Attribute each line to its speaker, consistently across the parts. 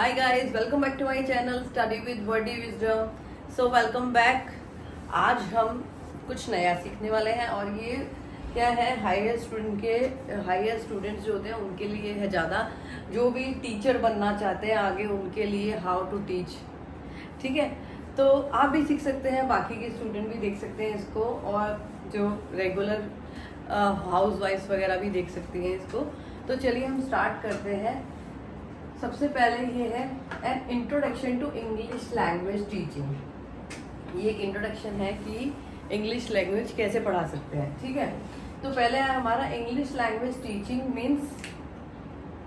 Speaker 1: Hi guys, welcome back to my channel Study with Wordy Wisdom. So welcome back. आज हम कुछ नया सीखने वाले हैं और ये क्या है हायर स्टूडेंट्स जो होते हैं उनके लिए है ज़्यादा, जो भी टीचर बनना चाहते हैं आगे उनके लिए हाउ टू टीच। ठीक है, तो आप भी सीख सकते हैं, बाकी के स्टूडेंट भी देख सकते हैं इसको, और जो रेगुलर हाउस वाइफ्स वगैरह भी देख सकती हैं इसको। तो चलिए हम स्टार्ट करते हैं। सबसे पहले ये है an introduction to English language teaching. ये एक इंट्रोडक्शन है कि इंग्लिश लैंग्वेज कैसे पढ़ा सकते हैं। ठीक है, तो पहले है हमारा English language teaching means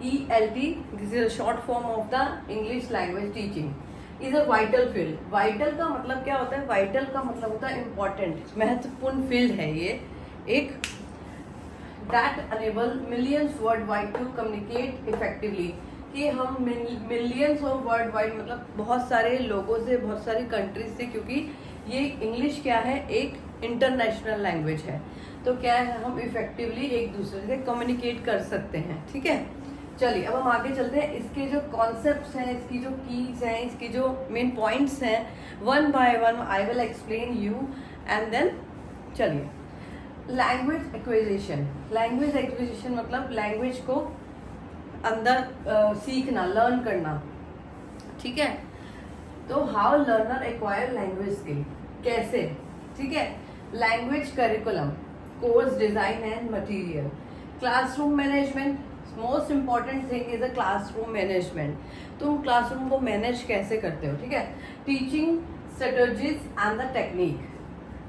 Speaker 1: ELT, this is a short form of the English language teaching is a vital field. Vital का मतलब क्या होता है? वाइटल का मतलब होता है इम्पॉर्टेंट, महत्वपूर्ण फील्ड है ये एक, that enable millions worldwide to communicate effectively, कि हम मिलियंस ऑफ वर्ल्ड वाइड मतलब बहुत सारे लोगों से, बहुत सारी कंट्रीज से, क्योंकि ये इंग्लिश क्या है, एक इंटरनेशनल लैंग्वेज है, तो क्या है हम इफेक्टिवली एक दूसरे से कम्युनिकेट कर सकते हैं। ठीक है, चलिए अब हम आगे चलते हैं। इसके जो कॉन्सेप्ट्स हैं, इसकी जो कीज हैं, इसकी जो मेन पॉइंट्स हैं, one by one I will explain you and then चलिए। Language acquisition. लैंग्वेज एक्विजिशन मतलब लैंग्वेज को अंदर सीखना, लर्न करना। ठीक है, तो how learner acquire language skill, कैसे? ठीक है, language curriculum, course design and material, classroom management. Most important thing is a classroom management. तुम क्लासरूम को मैनेज कैसे करते हो? ठीक है, teaching strategies and the technique,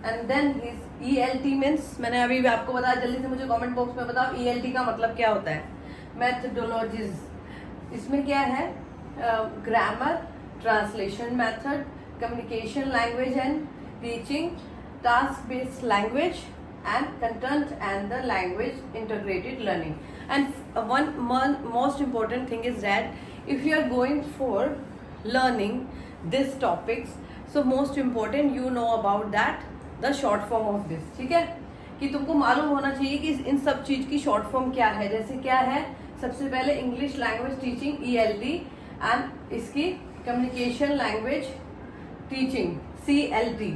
Speaker 1: and then ELT means, मैंने अभी भी आपको बताया, जल्दी से मुझे कमेंट बॉक्स में बताओ ELT का मतलब क्या होता है। मेथडोलॉजीज, इसमें क्या है? Grammar, translation method, communication language and teaching, task based language and content and the language integrated learning. And one most important thing is that if you are going for learning this topics, so most important you know about that the short form of this। ठीक है, कि तुमको मालूम होना चाहिए कि इन सब चीज की शॉर्ट फॉर्म क्या है। जैसे क्या है, सबसे पहले English language teaching ELT, and इसकी communication language teaching CLT,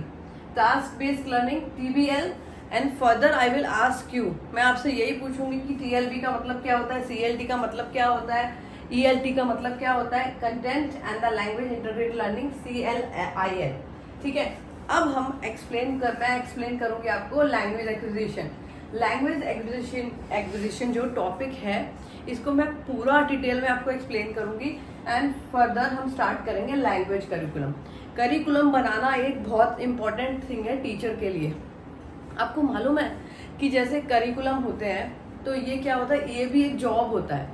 Speaker 1: task based learning TBL, and further I will ask you, मैं आपसे यही पूछूंगी कि TLB का मतलब क्या होता है, CLT का मतलब क्या होता है, ELT का मतलब क्या होता है, content and the language integrated learning CLIL। ठीक है, अब हम मैं एक्सप्लेन करूंगी आपको लैंग्वेज एक्विजिशन। लैंग्वेज एक्विजिशन जो टॉपिक है, इसको मैं पूरा डिटेल में आपको एक्सप्लेन करूंगी, एंड फर्दर हम स्टार्ट करेंगे लैंग्वेज करिकुलम। करिकुलम बनाना एक बहुत इंपॉर्टेंट थिंग है टीचर के लिए। आपको मालूम है कि जैसे करिकुलम होते हैं, तो ये क्या होता है, ये भी एक जॉब होता है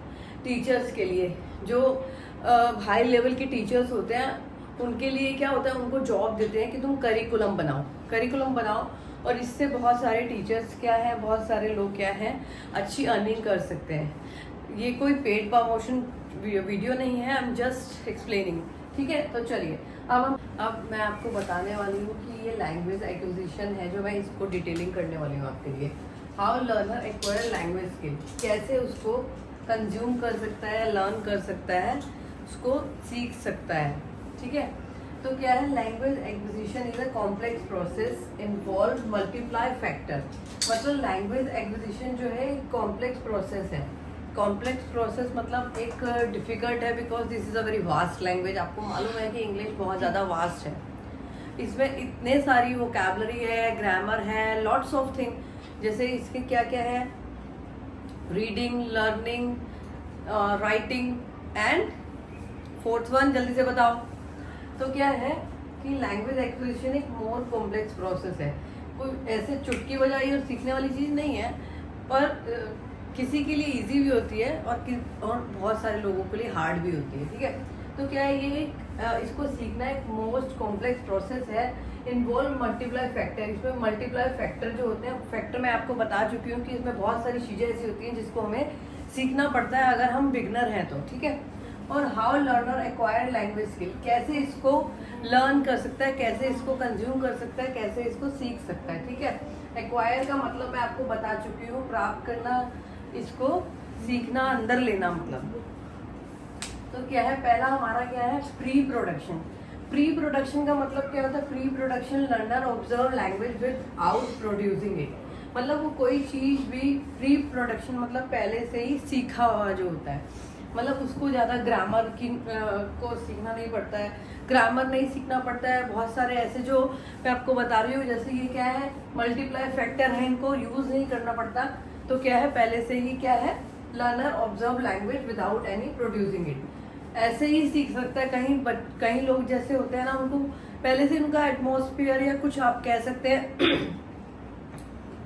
Speaker 1: टीचर्स के लिए। जो हाई लेवल के टीचर्स होते हैं उनके लिए क्या होता है, उनको जॉब देते हैं कि तुम करिकुलम बनाओ, और इससे बहुत सारे टीचर्स क्या है, बहुत सारे लोग क्या है, अच्छी अर्निंग कर सकते हैं। ये कोई पेड प्रमोशन वीडियो नहीं है, आई एम जस्ट एक्सप्लेनिंग। ठीक है, तो चलिए अब मैं आपको बताने वाली हूँ कि ये लैंग्वेज एक्विजिशन है, जो मैं इसको डिटेलिंग करने वाली हूँ आपके लिए। How learner acquire language skill, कैसे उसको कंज्यूम कर सकता है, लर्न कर सकता है, उसको सीख सकता है। ठीक है, तो क्या है, language acquisition is a complex process involve multiply factor. मतलब लैंग्वेज एक्विजिशन जो है एक कॉम्प्लेक्स प्रोसेस है। कॉम्प्लेक्स प्रोसेस मतलब एक डिफिकल्ट है, because this is a very vast language. आपको मालूम है कि इंग्लिश बहुत ज़्यादा वास्ट है, इसमें इतने सारी वोकैबलरी है, ग्रामर है, लॉट्स ऑफ थिंग। जैसे इसके क्या क्या है, reading, learning, writing, and fourth one जल्दी से बताओ। तो क्या है कि लैंग्वेज एक्विजिशन एक मोर कॉम्प्लेक्स प्रोसेस है, कोई ऐसे चुटकी बजाई और सीखने वाली चीज़ नहीं है, पर किसी के लिए इजी भी होती है और बहुत सारे लोगों के लिए हार्ड भी होती है। ठीक है, तो क्या है, ये इसको सीखना एक मोस्ट कॉम्प्लेक्स प्रोसेस है, इन्वॉल्व मल्टीप्लाई फैक्टर। इसमें मल्टीप्लाई फैक्टर जो होते हैं, फैक्टर मैं आपको बता चुकी हूँ कि इसमें बहुत सारी चीज़ें ऐसी होती हैं जिसको हमें सीखना पड़ता है अगर हम बिगनर हैं तो। ठीक है, और how learner acquire language skill, कैसे इसको लर्न कर सकता है, कैसे इसको कंज्यूम कर सकता है, कैसे इसको सीख सकता है। ठीक है, एक्वायर का मतलब मैं आपको बता चुकी हूँ, प्राप्त करना, इसको सीखना, अंदर लेना मतलब। तो क्या है, पहला हमारा क्या है, प्री प्रोडक्शन। प्री प्रोडक्शन का मतलब क्या होता है, pre production learner observe language without producing it. मतलब वो कोई चीज़ भी प्री प्रोडक्शन मतलब पहले से ही सीखा हुआ जो होता है, मतलब उसको ज़्यादा ग्रामर की को सीखना नहीं पड़ता है, ग्रामर नहीं सीखना पड़ता है। बहुत सारे ऐसे जो मैं आपको बता रही हूँ, जैसे ये क्या है, मल्टीप्लाई फैक्टर है, इनको यूज़ नहीं करना पड़ता। तो क्या है, पहले से ही क्या है, learner observe language without any producing it, ऐसे ही सीख सकता है। कहीं लोग जैसे होते हैं ना, उनको पहले से उनका एटमॉस्फेयर या कुछ आप कह सकते हैं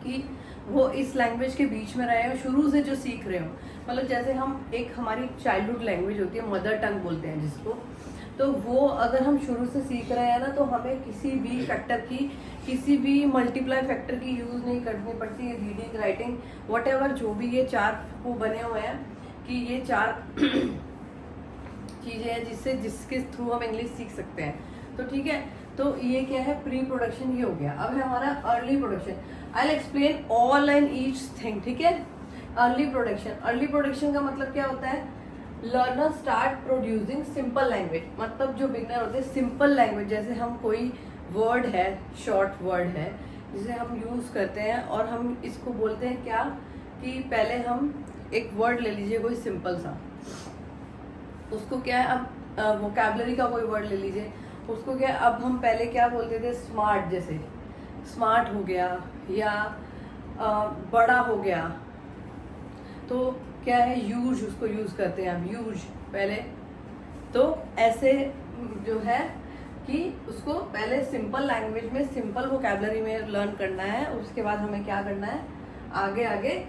Speaker 1: कि वो इस लैंग्वेज के बीच में रहे हो, शुरू से जो सीख रहे हो। मतलब जैसे हम एक हमारी चाइल्डहुड लैंग्वेज होती है, मदर टंग बोलते हैं जिसको, तो वो अगर हम शुरू से सीख रहे हैं ना, तो हमें किसी भी फैक्टर की, किसी भी मल्टीप्लाई फैक्टर की यूज़ नहीं करनी पड़ती है। रीडिंग, राइटिंग, व्हाटएवर जो भी ये चार वो बने हुए हैं कि ये चार चीज़ें हैं जिसके थ्रू हम इंग्लिश सीख सकते हैं। तो ठीक है, तो ये क्या है, प्री प्रोडक्शन ये हो गया। अब है हमारा early production. I will explain all and each thing, ठीक है। अर्ली प्रोडक्शन, अर्ली प्रोडक्शन का मतलब क्या होता है, learner start producing simple language. मतलब जो बिगनर होते हैं, सिंपल लैंग्वेज, जैसे हम कोई वर्ड है, शॉर्ट वर्ड है जिसे हम यूज़ करते हैं और हम इसको बोलते हैं क्या, कि पहले हम एक वर्ड ले लीजिए कोई सिंपल सा, उसको क्या है, अब वोकैबलरी का कोई वर्ड ले लीजिए, उसको क्या, अब हम पहले क्या बोलते थे, स्मार्ट, जैसे स्मार्ट हो गया या बड़ा हो गया, तो क्या है, यूज, उसको यूज़ करते हैं अब, यूज पहले। तो ऐसे जो है कि उसको पहले सिंपल लैंग्वेज में, सिंपल वोकैबलरी में लर्न करना है, उसके बाद हमें क्या करना है, आगे आगे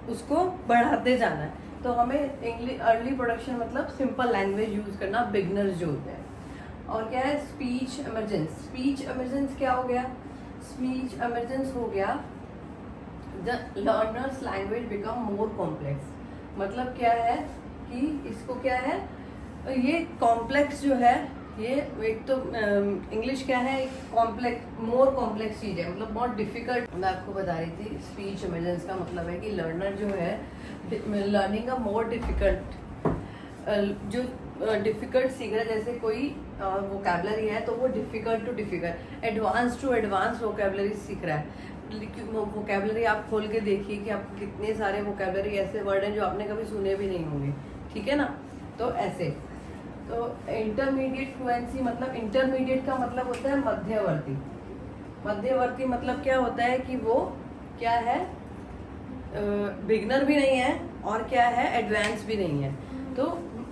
Speaker 1: उसको बढ़ाते जाना है। तो हमें इंग्लिश अर्ली प्रोडक्शन मतलब सिंपल लैंग्वेज यूज़ करना, बिगनर्स जो होते हैं। और क्या है, स्पीच एमर्जेंस। स्पीच एमर्जेंस क्या हो गया, स्पीच एमर्जेंस हो गया, the learners language become more complex. मतलब क्या है कि इसको क्या है, ये कॉम्प्लेक्स जो है, ये एक तो इंग्लिश क्या है, एक कॉम्प्लेक्स, मोर कॉम्प्लेक्स चीज़ है, मतलब बहुत डिफिकल्ट। मैं आपको बता रही थी, स्पीच एमर्जेंस का मतलब है कि लर्नर जो है लर्निंग अ मोर डिफिकल्ट, जो डिफिकल्ट सीख रहा है, जैसे कोई वोकैबलरी है तो वो difficult to difficult, advance to advance vocabulary सीख रहा है। वोकैबलरी आप खोल के देखिए कि आपको कितने सारे वोकैबलरी ऐसे वर्ड हैं जो आपने कभी सुने भी नहीं होंगे, ठीक है ना। तो ऐसे, तो इंटरमीडिएट फ्लुएंसी, मतलब इंटरमीडिएट का मतलब होता है मध्यवर्ती। मध्यवर्ती मतलब क्या होता है कि वो क्या है, बिगनर भी नहीं है और क्या है, एडवांस भी नहीं है। तो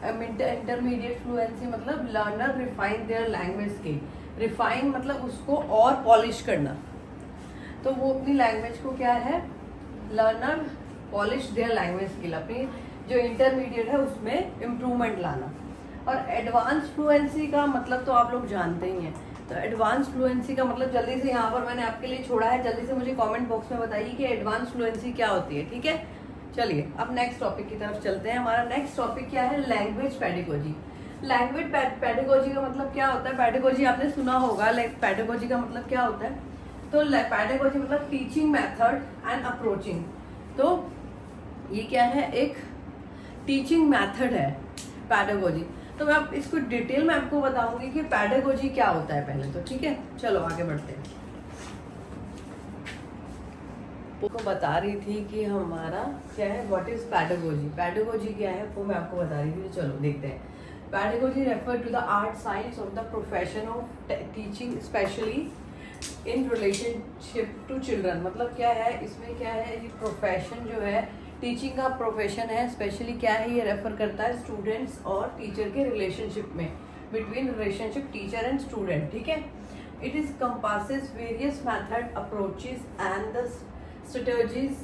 Speaker 1: इंटरमीडिएट फ्लुएंसी मतलब learner refine their language skill. Refine मतलब उसको और पॉलिश करना, तो वो अपनी लैंग्वेज को क्या है, learner polish their language skill, अपनी जो इंटरमीडिएट है उसमें इम्प्रूवमेंट लाना। और एडवांस फ्लुएंसी का मतलब तो आप लोग जानते ही हैं। तो एडवांस फ्लुएंसी का मतलब, जल्दी से यहाँ पर मैंने आपके लिए छोड़ा है, जल्दी से मुझे कमेंट बॉक्स में बताइए कि एडवांस फ्लुएंसी क्या होती है, ठीक है। चलिए अब नेक्स्ट टॉपिक की तरफ चलते हैं। हमारा नेक्स्ट टॉपिक क्या है, लैंग्वेज पेडागोजी। लैंग्वेज पेडागोजी का मतलब क्या होता है, पेडागोजी आपने सुना होगा, पेडागोजी का मतलब क्या होता है, तो पेडागोजी मतलब टीचिंग मेथड एंड अप्रोचिंग। तो ये क्या है, एक टीचिंग मेथड है पेडागोजी। तो मैं आप इसको डिटेल में आपको बताऊंगी कि पेडागोजी क्या होता है पहले तो, ठीक है। चलो आगे बढ़ते हैं। को बता रही थी कि हमारा क्या है, व्हाट इज पेडागोजी। पेडागोजी क्या है वो मैं आपको बता रही थी, तो चलो देखते हैं। Pedagogy refer to the art science of the profession of teaching, specially in relationship to children. मतलब क्या है, इसमें क्या है, ये प्रोफेशन जो है, टीचिंग का प्रोफेशन है, स्पेशली क्या है, ये रेफर करता है स्टूडेंट्स और टीचर के रिलेशनशिप में, between relationship teacher and student, ठीक है। It is compasses various method, approaches and the strategies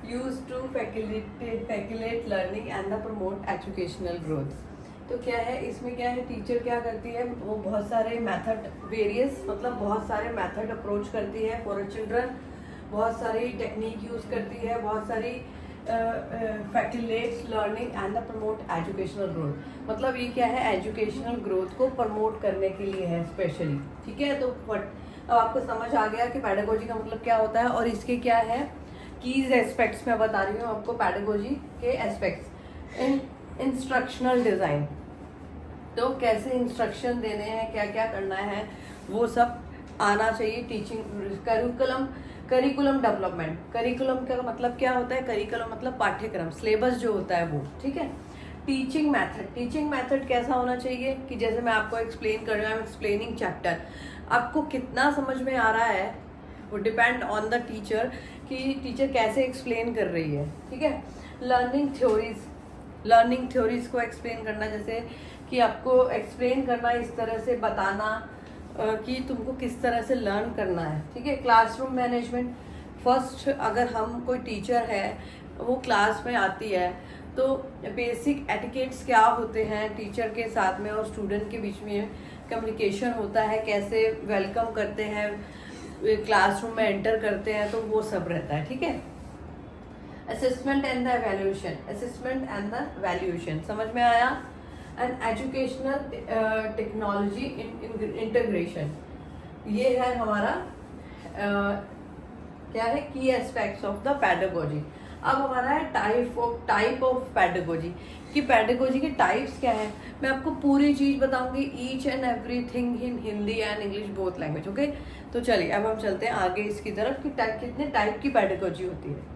Speaker 1: used to facilitate learning and the promote educational growth। तो क्या है, इसमें क्या है, टीचर क्या करती है, वो बहुत सारे मेथड, वेरियस मतलब बहुत सारे मेथड अप्रोच करती है फॉर चिल्ड्रन, बहुत सारी टेक्निक यूज़ करती है, बहुत सारी facilitates learning and the promote educational growth. मतलब ये क्या है, एजुकेशनल ग्रोथ को प्रमोट करने के लिए है स्पेशली, ठीक है। तो अब आपको समझ आ गया कि पेडागोजी का मतलब क्या होता है, और इसके क्या है कीज एस्पेक्ट्स मैं बता रही हूँ आपको, पेडागोजी के एस्पेक्ट्स। इन इंस्ट्रक्शनल डिज़ाइन, तो कैसे इंस्ट्रक्शन देने हैं, क्या क्या करना है, वो सब आना चाहिए। टीचिंग करिकुलम डेवलपमेंट, करिकुलम का मतलब क्या होता है, करिकुलम मतलब पाठ्यक्रम, सिलेबस जो होता है वो, ठीक है। टीचिंग मेथड कैसा होना चाहिए कि जैसे मैं आपको एक्सप्लेन कर रही हूँ, आई एम एक्सप्लेनिंग चैप्टर, आपको कितना समझ में आ रहा है वो डिपेंड ऑन द टीचर कि टीचर कैसे एक्सप्लेन कर रही है, ठीक है। लर्निंग थ्योरीज को एक्सप्लेन करना, जैसे कि आपको एक्सप्लेन करना, इस तरह से बताना कि तुमको किस तरह से लर्न करना है, ठीक है। क्लासरूम मैनेजमेंट, फर्स्ट अगर हम कोई टीचर है वो क्लास में आती है तो बेसिक एटिकेट्स क्या होते हैं टीचर के साथ में और स्टूडेंट के बीच में कम्युनिकेशन होता है, कैसे वेलकम करते हैं, क्लासरूम में एंटर करते हैं, तो वो सब रहता है, ठीक है। असेसमेंट एंड द वैल्यूएशन समझ में आया। एंड एजुकेशनल टेक्नोलॉजी इंटीग्रेशन, ये है हमारा क्या है, की एस्पेक्ट्स ऑफ द पेडागोजी। अब हमारा है टाइप ऑफ पेडागोजी, कि पेडागोजी के टाइप्स क्या है। मैं आपको पूरी चीज़ बताऊंगी, each and everything in Hindi and English both language, okay. तो चलिए अब हम चलते हैं आगे इसकी तरफ कि कितने टाइप की पेडागोजी होती है।